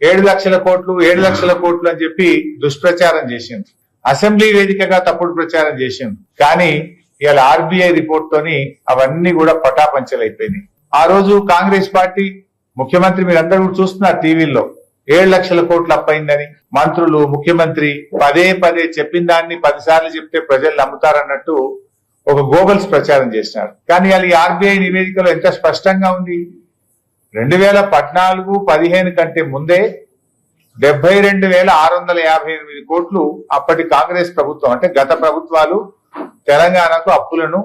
7,00,000 కోట్లు 7,00,000 కోట్లు అని చెప్పి దుష్ప్రచారం చేసింది. అసెంబ్లీ వేదికగా తప్పుడు ప్రచారం చేసింది. కానీ ఇవాళ ఆర్బీఐ రిపోర్ట్ తోని అవన్నీ కూడా పటాపంచలైపోయినాయి. ఆ రోజు కాంగ్రెస్ పార్టీ ముఖ్యమంత్రి మీరందరూ కూడా చూస్తున్నారు టీవీల్లో 7,00,000 కోట్లు అప్పయిందని. మంత్రులు ముఖ్యమంత్రి పదే పదే చెప్పిన దాన్ని 10 సార్లు చెప్తే ప్రజలు నమ్ముతారన్నట్టు ఒక గోబల్స్ ప్రచారం చేసినారు. కానీ ఇవాళ ఈ ఆర్బీఐ నివేదికలో ఎంత స్పష్టంగా ఉంది. 2014-15 కంటే ముందే 72,658 కోట్లు అప్పటి కాంగ్రెస్ ప్రభుత్వం అంటే గత ప్రభుత్వాలు తెలంగాణకు అప్పులను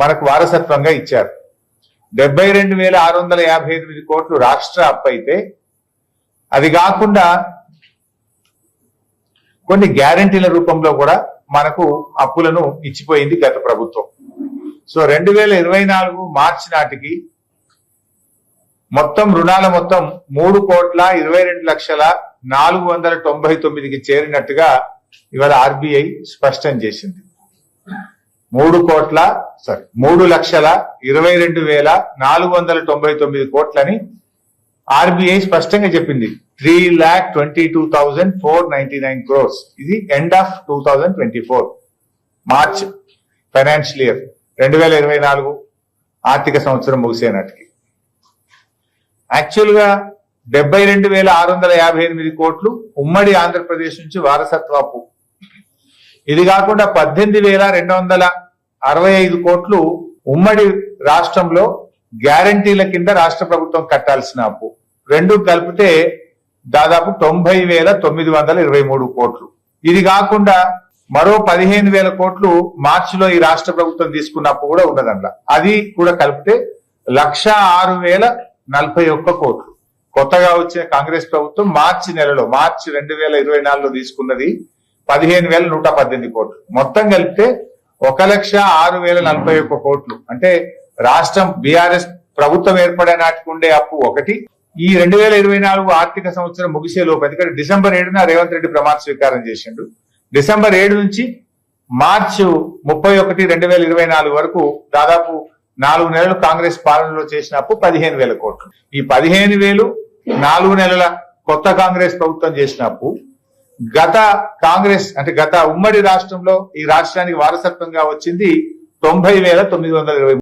మనకు వారసత్వంగా ఇచ్చారు. 72,658 కోట్లు రాష్ట్ర అప్పు అయితే అది కాకుండా కొన్ని గ్యారంటీల రూపంలో కూడా మనకు అప్పులను ఇచ్చిపోయింది గత ప్రభుత్వం. సో 2024 మార్చి నాటికి మొత్తం రుణాల మొత్తం 3,22,499కి చేరినట్టుగా ఇవాళ ఆర్బీఐ స్పష్టం చేసింది. 3,22,499 కోట్లని ఆర్బీఐ స్పష్టంగా చెప్పింది. 3,22,499 crores. ఇది end of 2024 March financial year 2024 ఆర్థిక సంవత్సరం ముగిసే నాటికి యాక్చువల్ గా 72,658 కోట్లు ఉమ్మడి ఆంధ్రప్రదేశ్ నుంచి వారసత్వ అప్పు. ఇది కాకుండా 18,265 కోట్లు ఉమ్మడి రాష్ట్రంలో గ్యారంటీల కింద రాష్ట్ర ప్రభుత్వం కట్టాల్సిన అప్పు. రెండు కలిపితే దాదాపు 90,923 కోట్లు. ఇది కాకుండా మరో 15,000 కోట్లు మార్చిలో ఈ రాష్ట్ర ప్రభుత్వం తీసుకున్న అప్పు కూడా ఉన్నదన్నమాట. అది కూడా కలిపితే 106,041 కోట్లు. కొత్తగా వచ్చిన కాంగ్రెస్ ప్రభుత్వం మార్చి 2024లో తీసుకున్నది 15,118 కోట్లు. మొత్తం కలిపితే 1,06,041 కోట్లు. అంటే రాష్ట్రం బీఆర్ఎస్ ప్రభుత్వం ఏర్పడే నాటికి ఉండే అప్పు ఒకటి. ఈ 2024 ఆర్థిక సంవత్సరం ముగిసే లోపు, ఎందుకంటే డిసెంబర్ 7న రేవంత్ రెడ్డి ప్రమాణ స్వీకారం చేసిండు. డిసెంబర్ 7 నుంచి మార్చి 31, 2024 వరకు దాదాపు 4 నెలలు కాంగ్రెస్ పాలనలో చేసిన అప్పు 15,000 కోట్లు. ఈ 15,000 4 నెలల కొత్త కాంగ్రెస్ ప్రభుత్వం చేసిన అప్పు గత కాంగ్రెస్ అంటే గత ఉమ్మడి రాష్ట్రంలో ఈ రాష్ట్రానికి వారసత్వంగా వచ్చింది 90,923